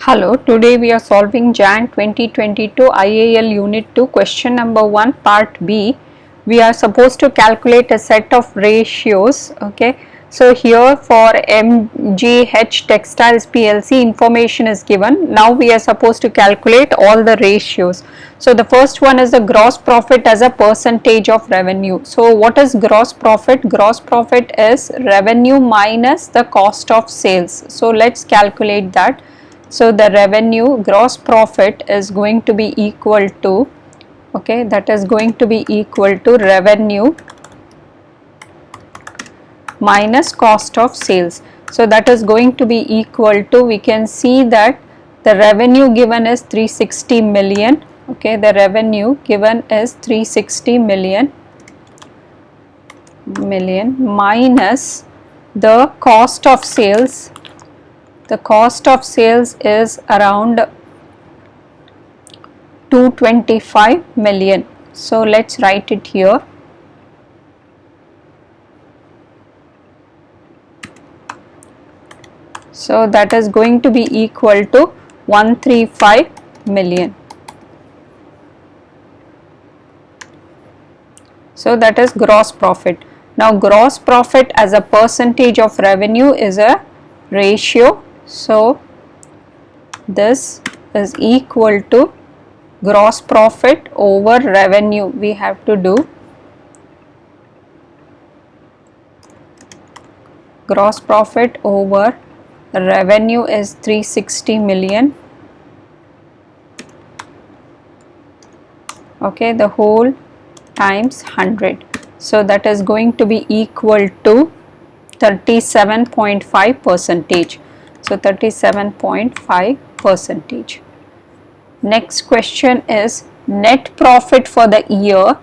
Hello, today we are solving Jan 2022 IAL Unit 2 question number 1 part B. We are supposed to calculate a set of ratios. Okay, so here for MGH Textiles PLC information is given. Now we are supposed to calculate all the ratios. So the first one is the gross profit as a percentage of revenue. So what is gross profit? Gross profit is revenue minus the cost of sales. So let's calculate that. So the revenue gross profit is going to be equal to, okay, that is going to be equal to revenue minus cost of sales. So that is going to be equal to, we can see that the revenue given is 360 million. Okay, the revenue given is 360 million minus the cost of sales. The cost of sales is around 225 million. So let's write it here. So that is going to be equal to 135 million. So that is gross profit. Now gross profit as a percentage of revenue is a ratio. So this is equal to gross profit over revenue. We have to do gross profit over revenue is 360 million. Okay, the whole times 100. So that is going to be equal to 37.5 percentage. So 37.5 percentage. Next question is net profit for the year.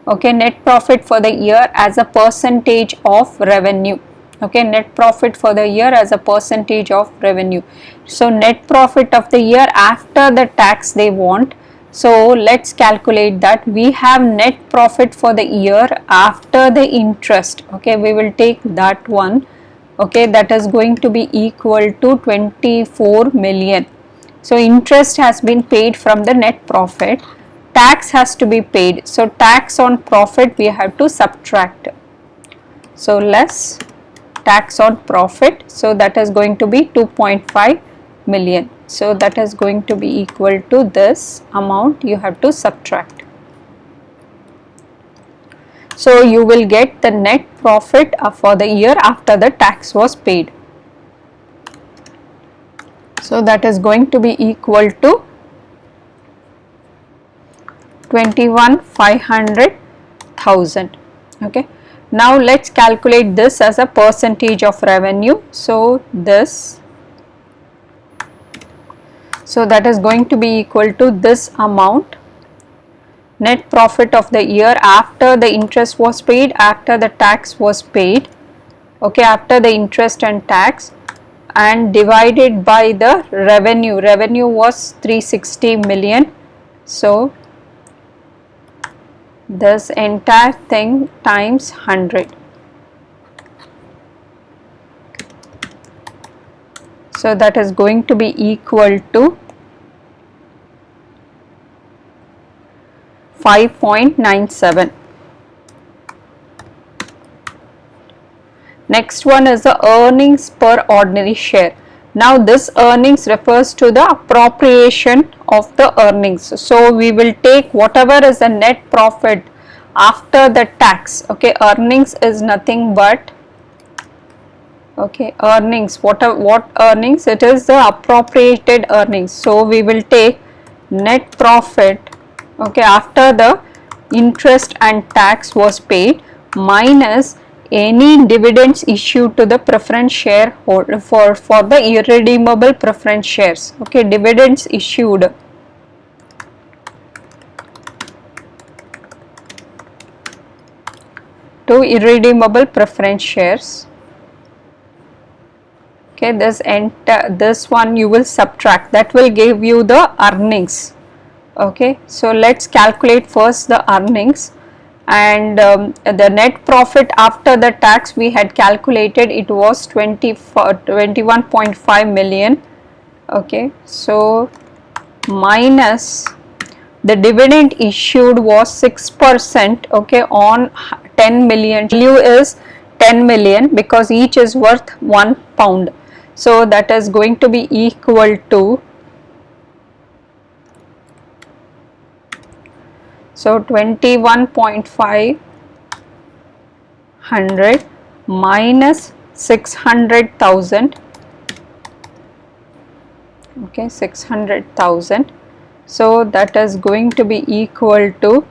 Okay, net profit for the year as a percentage of revenue. Okay, net profit for the year as a percentage of revenue. So net profit of the year after the tax they want. So let's calculate that. We have net profit for the year after the interest. Okay, we will take that one. Okay, that is going to be equal to 24 million. So interest has been paid from the net profit. Tax has to be paid. So tax on profit we have to subtract. So less tax on profit. So that is going to be 2.5 million. So that is going to be equal to this amount you have to subtract. So you will get the net profit for the year after the tax was paid. So that is going to be equal to 21,500,000. Okay. Now let's calculate this as a percentage of revenue. So this, so that is going to be equal to this amount. Net profit of the year after the interest was paid, after the tax was paid, okay, after the interest and tax, and divided by the revenue. Revenue was 360 million. So this entire thing times 100. So that is going to be equal to 5.97. Next one is the earnings per ordinary share. Now this earnings refers to the appropriation of the earnings. So we will take whatever is the net profit after the tax. Okay, earnings is nothing but, okay, earnings, what earnings? It is the appropriated earnings. So we will take net profit, okay, after the interest and tax was paid minus any dividends issued to the preference shareholder for the irredeemable preference shares. Okay, dividends issued to irredeemable preference shares. Okay, this one you will subtract. That will give you the earnings. Okay, so let's calculate first the earnings. And the net profit after the tax we had calculated, it was 21.5 million. Okay, so minus the dividend issued was 6%, okay, on 10 million. Value is 10 million because each is worth 1 pound. So that is going to be equal to, so 21.5 100 minus 600,000, okay, 600,000. So that is going to be equal to,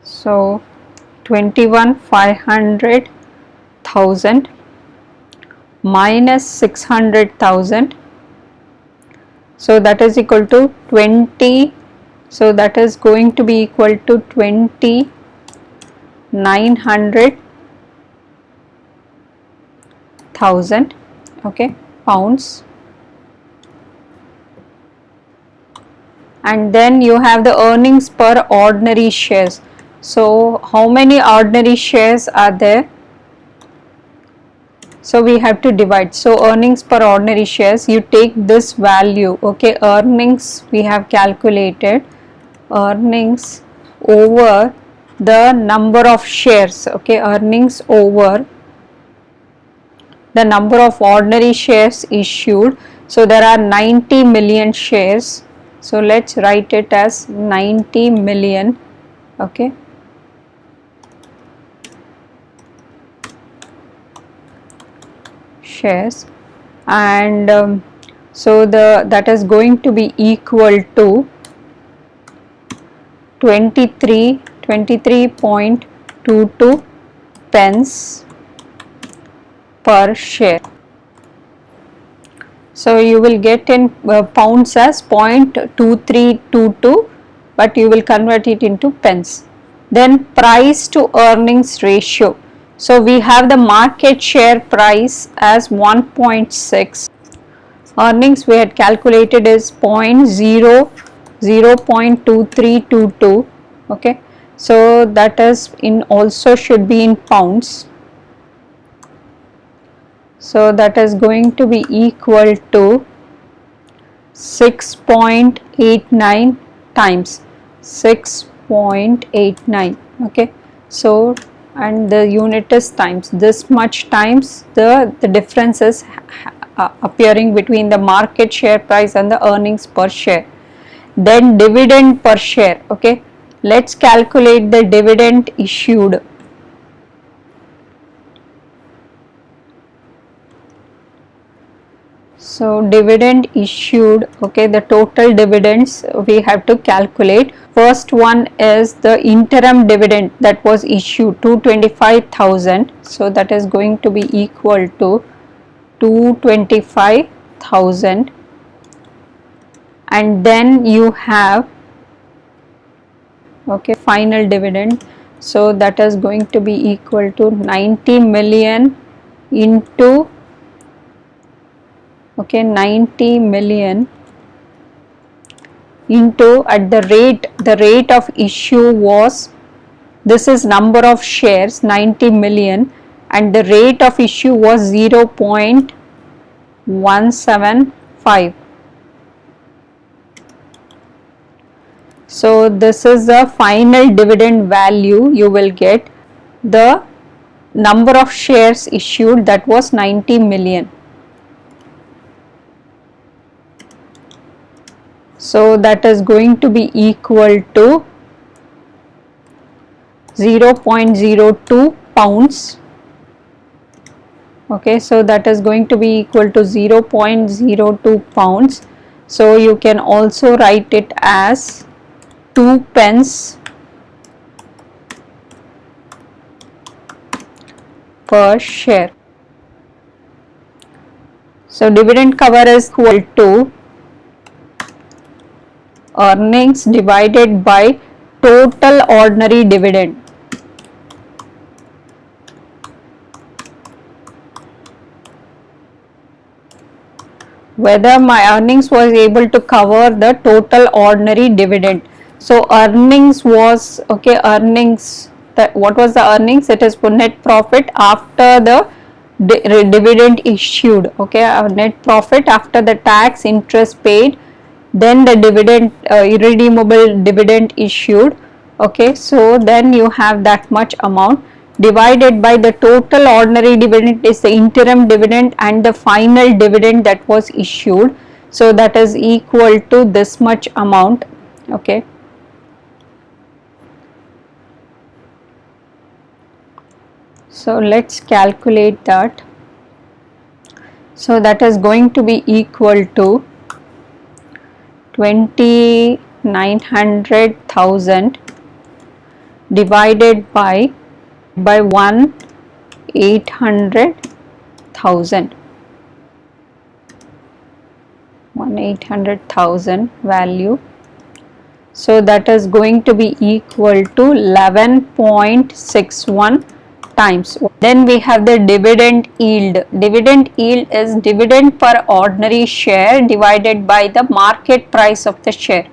so 21,500,000 minus 600,000, so that is equal to 20, so that is going to be equal to 29,000, okay, pounds. And then you have the earnings per ordinary shares. So how many ordinary shares are there? So we have to divide. So earnings per ordinary shares, you take this value, okay, earnings we have calculated, earnings over the number of shares, okay, earnings over the number of ordinary shares issued. So there are 90 million shares, so let's write it as 90 million, okay, shares, and so that is going to be equal to 23.22 pence per share. So you will get in pounds as 0.2322, but you will convert it into pence. Then price to earnings ratio. So we have the market share price as 1.6. Earnings we had calculated is 0.2322. Okay, so that is in, also should be in pounds. So that is going to be equal to 6.89 times 6.89. Okay, so and the unit is times, this much times the difference is appearing between the market share price and the earnings per share. Then dividend per share. Okay, let's calculate the dividend issued. So dividend issued, okay, the total dividends we have to calculate. First one is the interim dividend that was issued, 225,000. So that is going to be equal to 225,000, and then you have, okay, final dividend. So that is going to be equal to 90 million into, okay, 90 million into, at the rate of issue was, this is number of shares 90 million and the rate of issue was 0.175. So this is the final dividend value you will get. The number of shares issued, that was 90 million. So that is going to be equal to 0.02 pounds. Okay, so that is going to be equal to 0.02 pounds. So you can also write it as 2 pence per share. So dividend cover is equal to earnings divided by total ordinary dividend. whether my earnings was able to cover the total ordinary dividend. So earnings was, okay, earnings, that what was the earnings? It is for net profit after the dividend issued, okay, net profit after the tax, interest paid, then the dividend, irredeemable dividend issued, okay. So then you have that much amount divided by the total ordinary dividend is the interim dividend and the final dividend that was issued. So that is equal to this much amount, okay. So let's calculate that. So that is going to be equal to 2900,000 divided by 1,800,000 value. So that is going to be equal to 11.61 times. Then we have the dividend yield. Dividend yield is dividend per ordinary share divided by the market price of the share.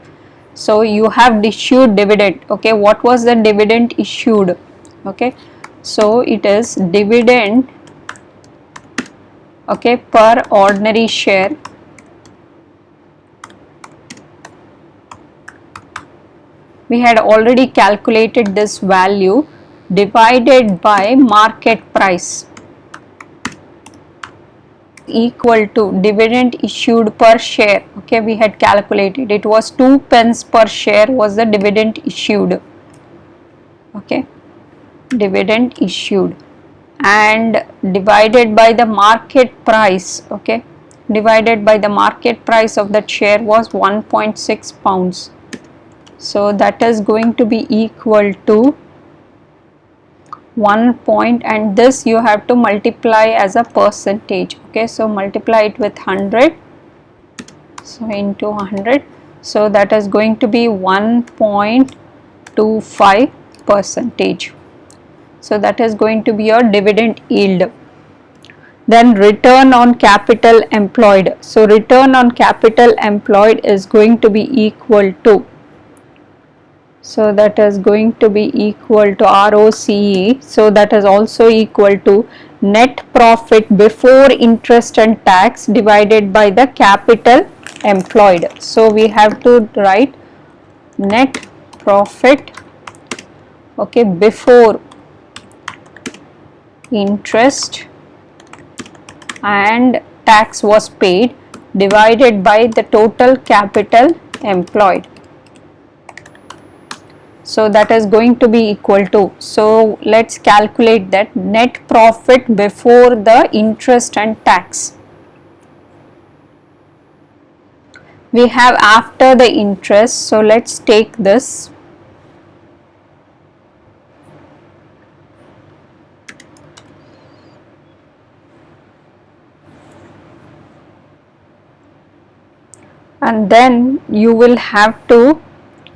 So you have issued dividend, okay. What was the dividend issued? Okay, so it is dividend, okay, per ordinary share we had already calculated this value divided by market price equal to dividend issued per share, okay. We had calculated it was 2 pence per share was the dividend issued, okay, dividend issued, and divided by the market price, okay, divided by the market price of that share was 1.6 pounds. So that is going to be equal to 1 point, and this you have to multiply as a percentage, okay. So multiply it with 100, so into 100, so that is going to be 1.25 percentage. So that is going to be your dividend yield. Then return on capital employed. So return on capital employed is going to be equal to, so that is going to be equal to ROCE. So that is also equal to net profit before interest and tax divided by the capital employed. So we have to write net profit, okay, before interest and tax was paid divided by the total capital employed. So that is going to be equal to, so let's calculate that net profit before the interest and tax. We have after the interest, so let's take this. And then you will have to,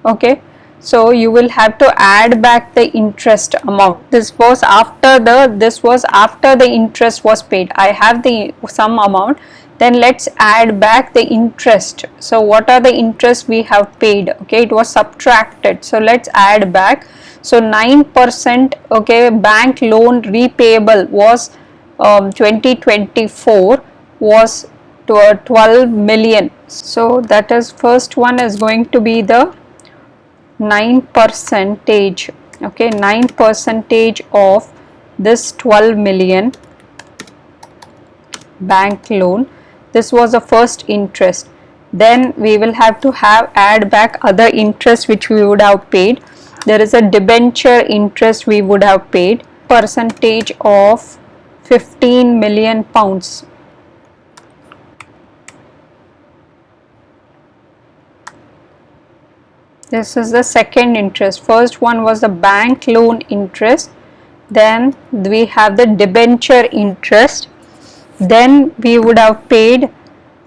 okay, so you will have to add back the interest amount. This was after the interest was paid. I have the some amount, then let's add back the interest. So what are the interest we have paid? Okay, it was subtracted, so let's add back. So 9%, okay, bank loan repayable was 2024 was to 12 million. So that is, first one is going to be the 9%, okay, 9% of this 12 million bank loan. This was the first interest. Then we will have to add back other interest which we would have paid. There is a debenture interest we would have paid, percentage of 15 million pounds. This is the second interest. First one was the bank loan interest, then we have the debenture interest, then we would have paid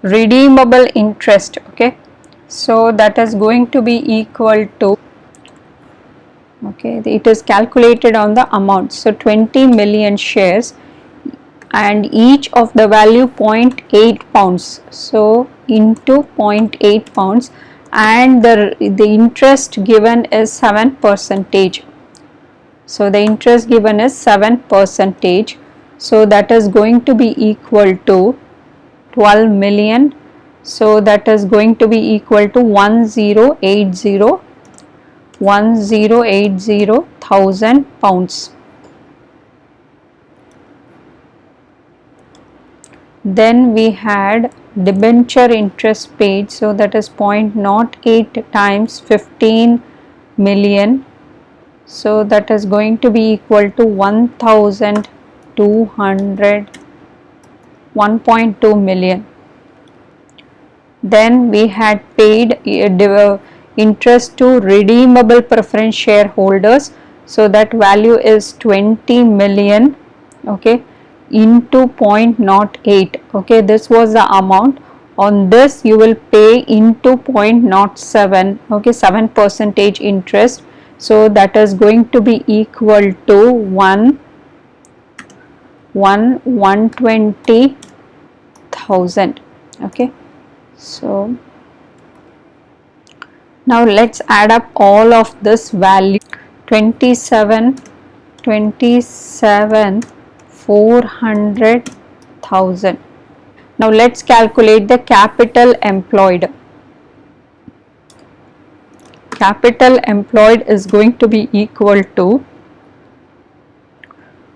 redeemable interest, okay. So that is going to be equal to, okay, it is calculated on the amount. So 20 million shares and each of the value 0.8 pounds, so into 0.8 pounds, and the interest given is 7 percentage. So the interest given is 7 percentage, so that is going to be equal to 12 million. So that is going to be equal to 1080,000 pounds. Then we had debenture interest paid, so that is 0.08 times 15 million, so that is going to be equal to 1.2 million. Then we had paid interest to redeemable preference shareholders, so that value is 20 million, okay, into 0.08. okay, this was the amount. On this you will pay into 0.07, okay, 7 percentage interest, so that is going to be equal to 120,000. okay, so now let's add up all of this value. 400,000. Now let's calculate the capital employed. Capital employed is going to be equal to,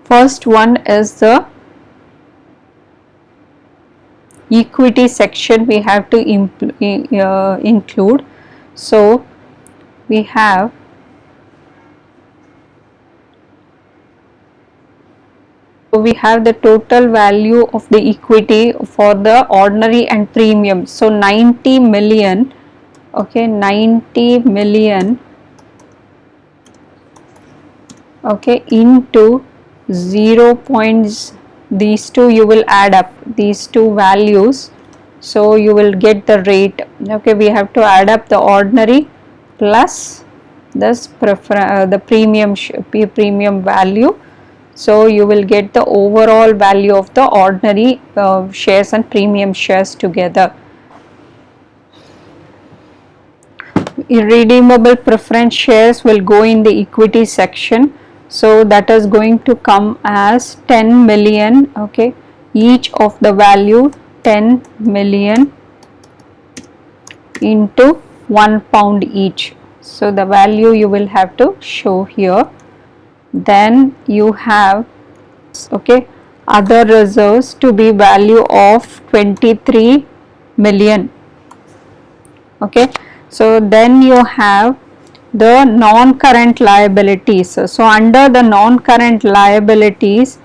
first one is the equity section we have to include. So we have the total value of the equity for the ordinary and premium. So 90 million, okay, 90 million, okay, into 0 points, these two you will add up, these two values, so you will get the rate. Okay, we have to add up the ordinary plus this the premium value, so you will get the overall value of the ordinary shares and premium shares together. Irredeemable preference shares will go in the equity section, so that is going to come as 10 million, okay, each of the value 10 million into 1 pound each, so the value you will have to show here. Then you have, okay, other reserves to be value of 23 million, okay. So then you have the non-current liabilities. So under the non-current liabilities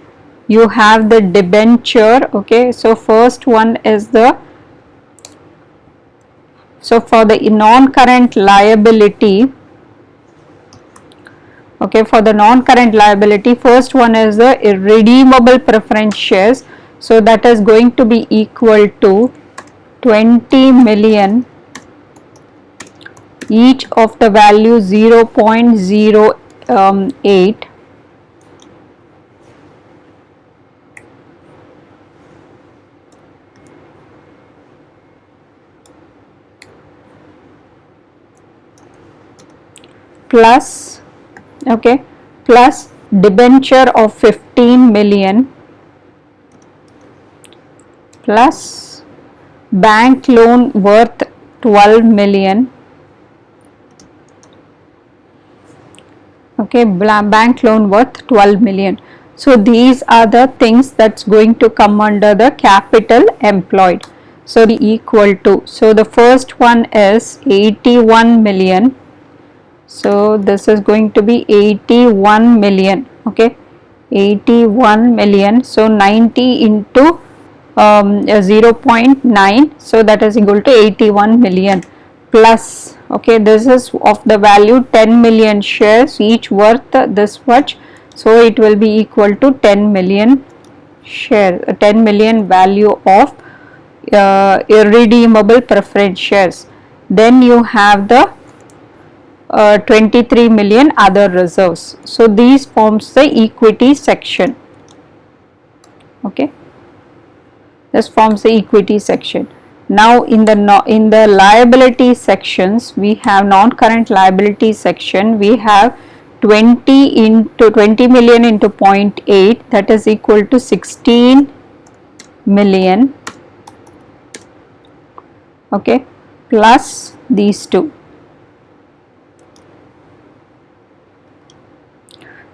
you have the debenture, okay. So first one is the, so for the non-current liability, okay, for the non-current liability, first one is the irredeemable preference shares, so that is going to be equal to 20 million, each of the value 0.08, plus, okay, plus debenture of 15 million plus bank loan worth 12 million, okay, bank loan worth 12 million. So these are the things that's going to come under the capital employed. So the equal to, so the first one is 81 million, so this is going to be 81 million, okay, 81 million, so 90 into 0.9, so that is equal to 81 million plus, okay, this is of the value 10 million shares, each worth this much, so it will be equal to 10 million share, 10 million value of irredeemable preference shares. Then you have the 23 million other reserves. So these forms the equity section, okay. This forms the equity section. Now in the liability sections, we have non-current liability section. We have 20 million into 0.8, that is equal to 16 million, okay, plus these two.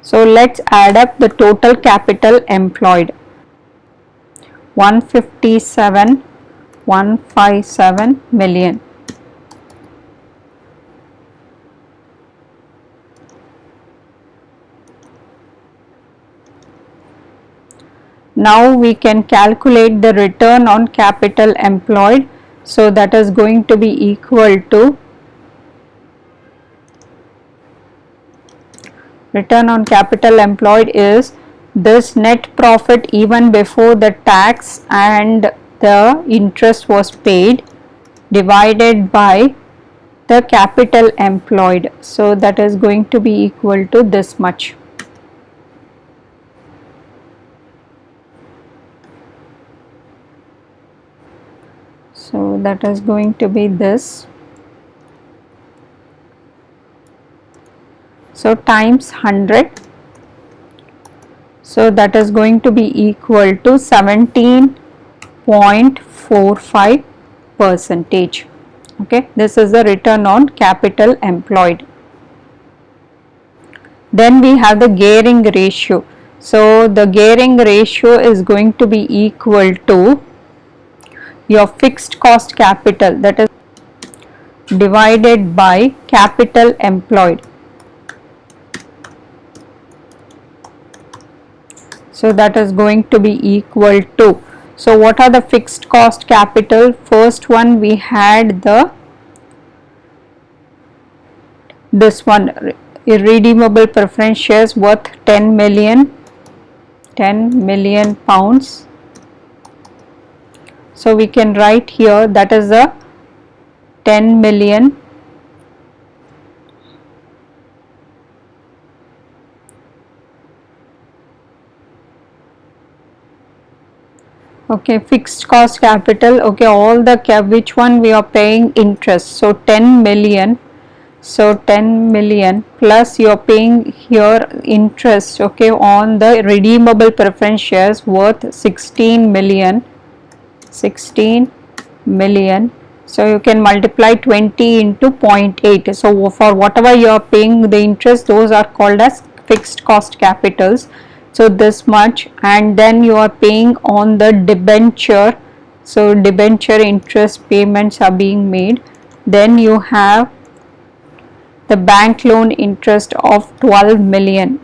So let's add up the total capital employed. 157 million. Now we can calculate the return on capital employed. So that is going to be equal to return on capital employed is this net profit even before the tax and the interest was paid divided by the capital employed. So that is going to be equal to this much. So that is going to be this. So times 100. So that is going to be equal to 17.45%. Okay, this is the return on capital employed. Then we have the gearing ratio. So the gearing ratio is going to be equal to your fixed cost capital, that is divided by capital employed. So that is going to be equal to, so what are the fixed cost capital? First one we had this one, irredeemable preference shares worth 10 million pounds. So we can write here that is the 10 million okay, fixed cost capital, okay, all the which one we are paying interest, so 10 million, so 10 million plus you are paying here interest, okay, on the redeemable preference shares worth 16 million. So you can multiply 20 into 0.8. So for whatever you are paying the interest, those are called as fixed cost capitals. So this much, and then you are paying on the debenture. So debenture interest payments are being made. Then you have the bank loan interest of 12 million.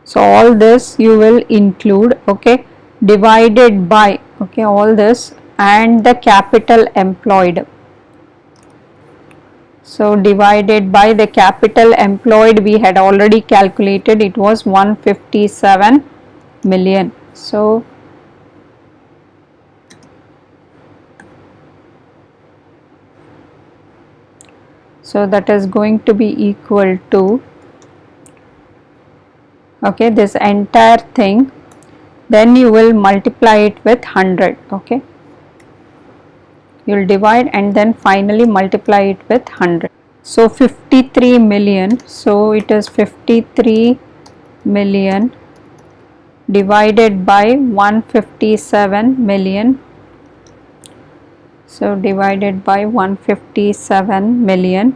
So all this you will include, okay, divided by, okay, all this and the capital employed. So divided by the capital employed, we had already calculated, it was 157 million. So that is going to be equal to, okay, this entire thing, then you will multiply it with 100, okay, you will divide and then finally multiply it with 100. So 53 million, so it is 53 million divided by 157 million. So divided by 157 million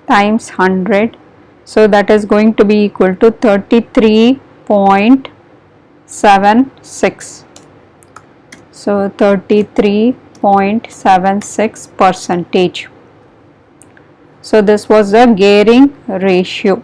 times 100. So that is going to be equal to 33.76. So 33.76%. So this was the gearing ratio.